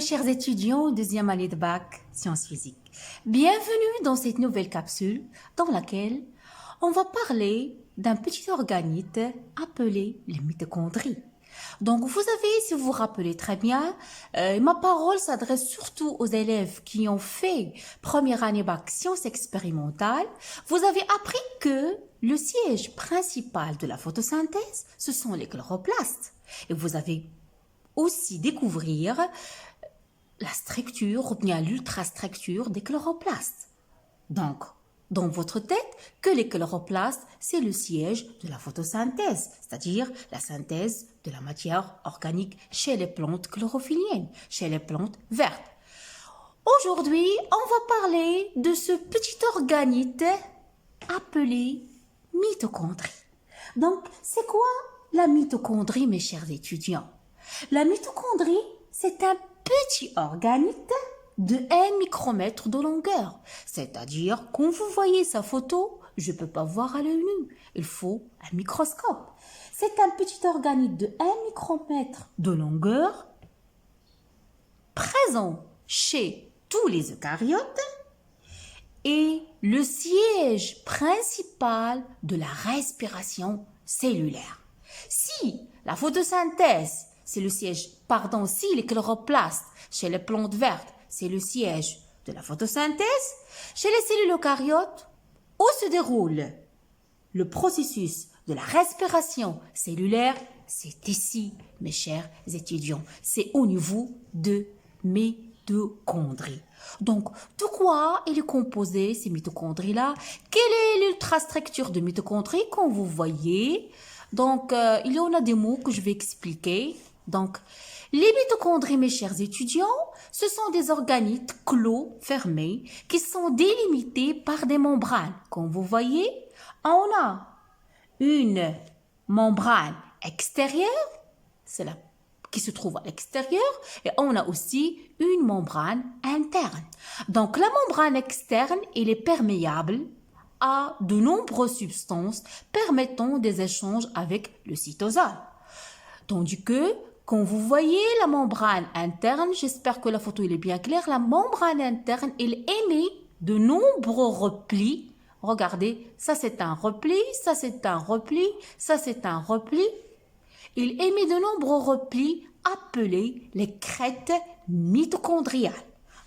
chers étudiants, deuxième année de bac, sciences physiques. Bienvenue dans cette nouvelle capsule dans laquelle on va parler d'un petit organite appelé les mitochondries. Donc, vous avez, si vous vous rappelez très bien, ma parole s'adresse surtout aux élèves qui ont fait première année bac sciences expérimentales. Vous avez appris que le siège principal de la photosynthèse, ce sont les chloroplastes. Et vous avez aussi découvrir la structure ou bien l'ultrastructure des chloroplastes. Donc, dans votre tête, que les chloroplastes, c'est le siège de la photosynthèse, c'est-à-dire la synthèse de la matière organique chez les plantes chlorophylliennes, chez les plantes vertes. Aujourd'hui, on va parler de ce petit organite appelé mitochondrie. Donc, c'est quoi la mitochondrie, mes chers étudiants? La mitochondrie, c'est un petit organite de 1 micromètre de longueur. C'est-à-dire, quand vous voyez sa photo, je ne peux pas voir à l'œil nu. Il faut un microscope. C'est un petit organite de 1 micromètre de longueur, présent chez tous les eucaryotes et le siège principal de la respiration cellulaire. Si la photosynthèse, c'est le siège, si les chloroplastes chez les plantes vertes, c'est le siège de la photosynthèse, chez les cellules eucaryotes, où se déroule le processus de la respiration cellulaire, c'est ici, mes chers étudiants, c'est au niveau de mitochondries. Donc, de quoi il est composé, ces mitochondries-là? Quelle est l'ultrastructure de mitochondries, comme vous voyez? Donc, il y en a des mots que je vais expliquer. Donc, les mitochondries, mes chers étudiants, ce sont des organites clos, fermés, qui sont délimités par des membranes. Comme vous voyez, on a une membrane extérieure, c'est là qui se trouve à l'extérieur, et on a aussi une membrane interne. Donc, la membrane externe, elle est perméable à de nombreuses substances permettant des échanges avec le cytosol. Tandis que, quand vous voyez la membrane interne, j'espère que la photo est bien claire, la membrane interne, elle émet de nombreux replis. Regardez, ça c'est un repli, ça c'est un repli, ça c'est un repli. Il émet de nombreux replis appelés les crêtes mitochondriales.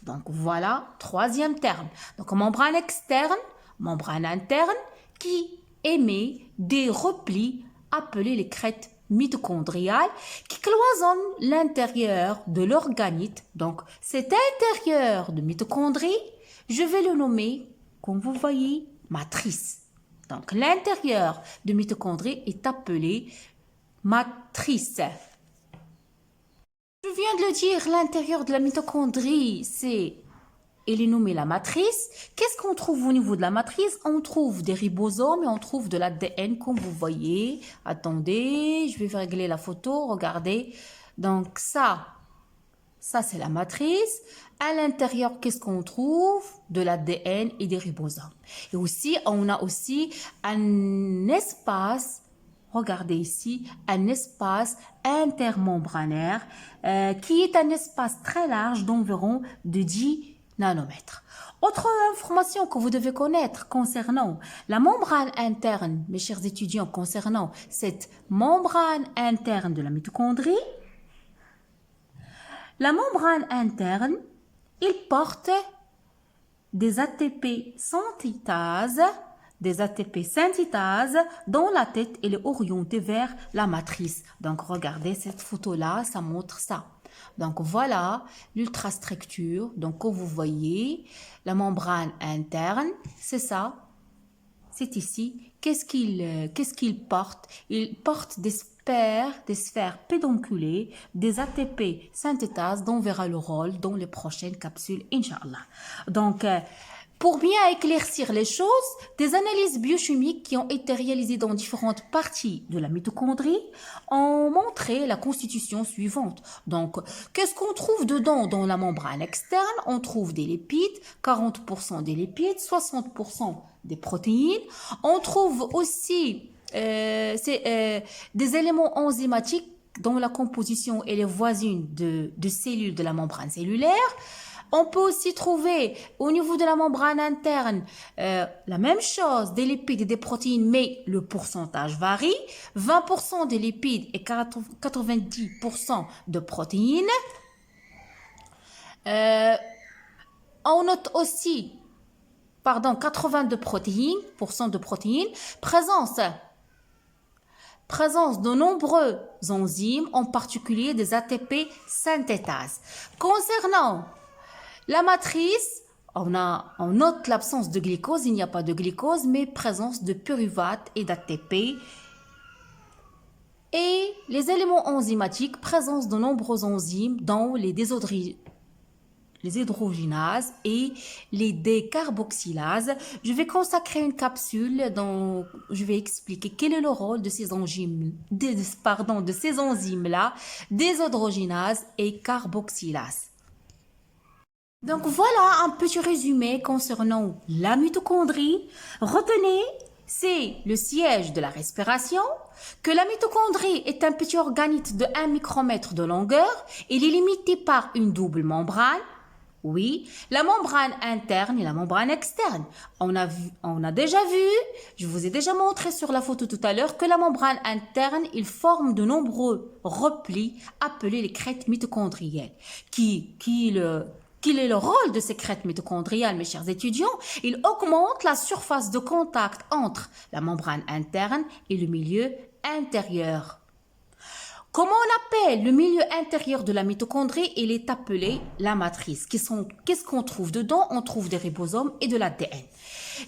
Donc voilà, troisième terme. Donc membrane externe, membrane interne qui émet des replis appelés les crêtes mitochondriales qui cloisonnent l'intérieur de l'organite. Donc cet intérieur de mitochondrie, je vais le nommer, comme vous voyez, matrice. Donc l'intérieur de mitochondrie est appelé matrice. Je viens de le dire, l'intérieur de la mitochondrie, il est nommé la matrice. Qu'est-ce qu'on trouve au niveau de la matrice? On trouve des ribosomes et on trouve de l'ADN, comme vous voyez. Attendez, je vais régler la photo, regardez. Donc ça c'est la matrice. À l'intérieur, qu'est-ce qu'on trouve? De l'ADN et des ribosomes. Et aussi, on a aussi un espace, regardez ici, un espace intermembranaire qui est un espace très large d'environ de 10 nanomètres. Autre information que vous devez connaître concernant la membrane interne, mes chers étudiants, concernant cette membrane interne de la mitochondrie, la membrane interne, il porte des ATP synthétase, dont la tête elle est orientée vers la matrice. Donc regardez cette photo-là, ça montre ça. Donc voilà l'ultrastructure. Donc comme vous voyez, la membrane interne, c'est ça. C'est ici. Qu'est-ce qu'il porte? Il porte des sphères pédonculées, des ATP synthétase dont on verra le rôle dans les prochaines capsules, Inch'Allah. Donc, pour bien éclaircir les choses, des analyses biochimiques qui ont été réalisées dans différentes parties de la mitochondrie ont montré la constitution suivante. Donc, qu'est-ce qu'on trouve dedans dans la membrane externe? On trouve des lipides, 40% des lipides, 60% des protéines. On trouve aussi des éléments enzymatiques dont la composition est voisine de cellules de la membrane cellulaire. On peut aussi trouver au niveau de la membrane interne la même chose, des lipides et des protéines, mais le pourcentage varie. 20% des lipides et 90% de protéines. On note aussi, 82% de protéines, présence de nombreux enzymes, en particulier des ATP synthétases. Concernant la matrice, on note l'absence de glucose, il n'y a pas de glucose, mais présence de pyruvate et d'ATP. Et les éléments enzymatiques, présence de nombreux enzymes, dont les hydrogénases et les décarboxylases. Je vais consacrer une capsule dont je vais expliquer quel est le rôle de ces enzymes, de ces enzymes-là, déshydrogénases et carboxylases. Donc voilà un petit résumé concernant la mitochondrie. Retenez, c'est le siège de la respiration, que la mitochondrie est un petit organite de 1 micromètre de longueur. Il est limité par une double membrane. Oui, la membrane interne et la membrane externe. On a déjà vu, je vous ai déjà montré sur la photo tout à l'heure que la membrane interne, il forme de nombreux replis appelés les crêtes mitochondrielles. Quel est le rôle de ces crêtes mitochondriales, mes chers étudiants? Il augmente la surface de contact entre la membrane interne et le milieu intérieur. Comment on appelle le milieu intérieur de la mitochondrie? Il est appelé la matrice. Qu'est-ce qu'on trouve dedans? On trouve des ribosomes et de l'ADN.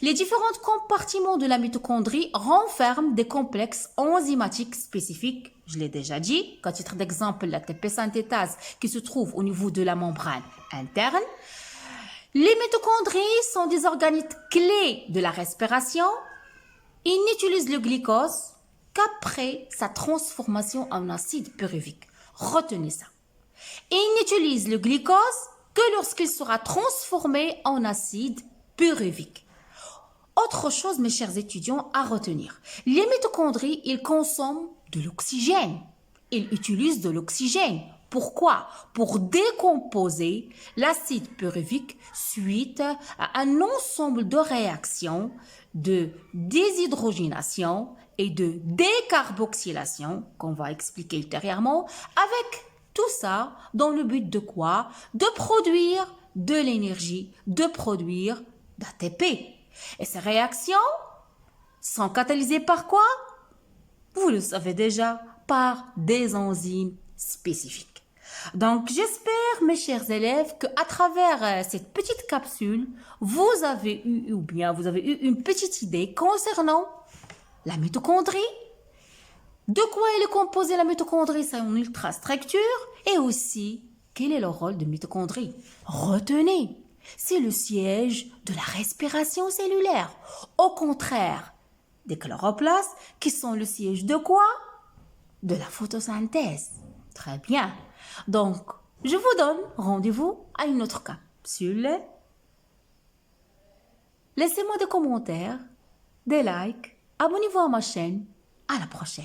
Les différents compartiments de la mitochondrie renferment des complexes enzymatiques spécifiques. Je l'ai déjà dit, qu'à titre d'exemple, l'ATP synthétase qui se trouve au niveau de la membrane interne. Les mitochondries sont des organites clés de la respiration. Ils n'utilisent le glucose qu'après sa transformation en acide pyruvique. Retenez ça. Et il n'utilise le glucose que lorsqu'il sera transformé en acide pyruvique. Autre chose, mes chers étudiants, à retenir. Les mitochondries, ils consomment de l'oxygène. Ils utilisent de l'oxygène. Pourquoi? Pour décomposer l'acide pyruvique suite à un ensemble de réactions de déshydrogénation et de décarboxylation qu'on va expliquer ultérieurement, avec tout ça dans le but de quoi? De produire de l'énergie, de produire d'ATP. Et ces réactions sont catalysées par quoi? Vous le savez déjà, par des enzymes spécifiques. Donc, j'espère, mes chers élèves, qu'à travers cette petite capsule, vous avez eu une petite idée concernant la mitochondrie, de quoi elle est composée la mitochondrie, c'est une ultrastructure, et aussi, quel est le rôle de mitochondrie? Retenez, c'est le siège de la respiration cellulaire. Au contraire des chloroplastes, qui sont le siège de quoi? De la photosynthèse. Très bien. Donc, je vous donne rendez-vous à une autre capsule. Laissez-moi des commentaires, des likes, abonnez-vous à ma chaîne. À la prochaine.